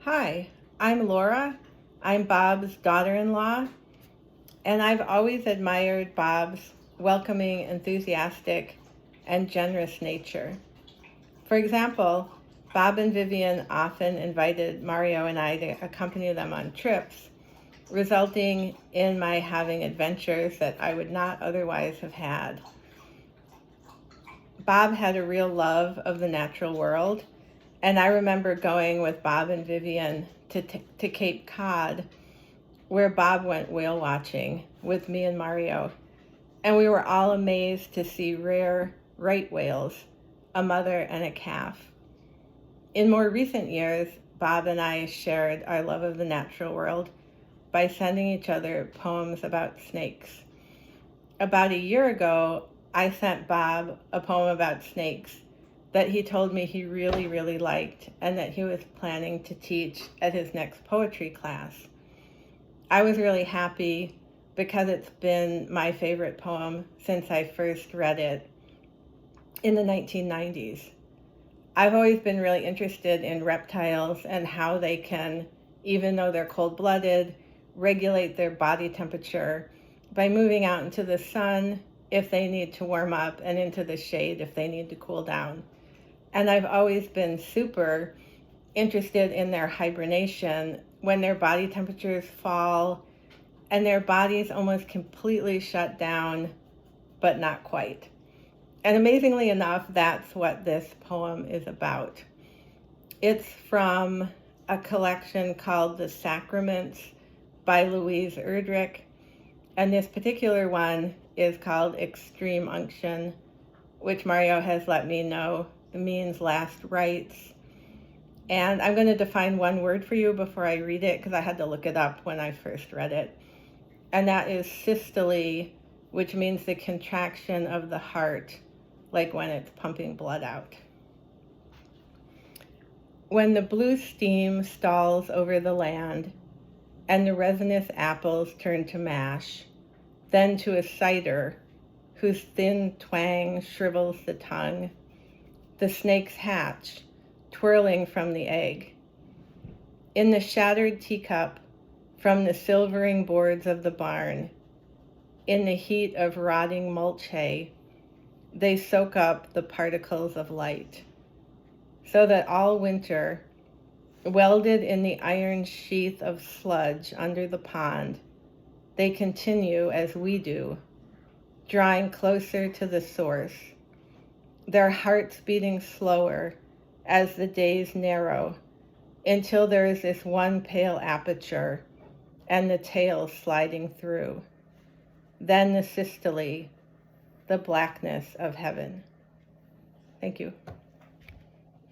Hi, I'm Laura. I'm Bob's daughter-in-law, and I've always admired Bob's welcoming, enthusiastic, and generous nature. For example, Bob and Vivian often invited Mario and I to accompany them on trips, resulting in my having adventures that I would not otherwise have had. Bob had a real love of the natural world, and I remember going with Bob and Vivian to Cape Cod, where Bob went whale watching with me and Mario. And we were all amazed to see rare right whales, a mother and a calf. In more recent years, Bob and I shared our love of the natural world by sending each other poems about snakes. About a year ago, I sent Bob a poem about snakes that he told me he really, really liked and that he was planning to teach at his next poetry class. I was really happy because it's been my favorite poem since I first read it in the 1990s. I've always been really interested in reptiles and how they can, even though they're cold-blooded, regulate their body temperature by moving out into the sun if they need to warm up and into the shade if they need to cool down. And I've always been super interested in their hibernation when their body temperatures fall and their bodies almost completely shut down, but not quite. And amazingly enough, that's what this poem is about. It's from a collection called The Sacraments by Louise Erdrich, and this particular one is called Extreme Unction, which Mario has let me know means last rites. And I'm going to define one word for you before I read it because I had to look it up when I first read it. And that is systole, which means the contraction of the heart, like when it's pumping blood out. When the blue steam stalls over the land and the resinous apples turn to mash, then to a cider whose thin twang shrivels the tongue, the snakes hatch, twirling from the egg. In the shattered teacup, from the silvering boards of the barn, in the heat of rotting mulch hay, they soak up the particles of light, so that all winter, welded in the iron sheath of sludge under the pond, they continue as we do, drawing closer to the source, their hearts beating slower as the days narrow, until there is this one pale aperture and the tail sliding through. Then the systole, the blackness of heaven. Thank you.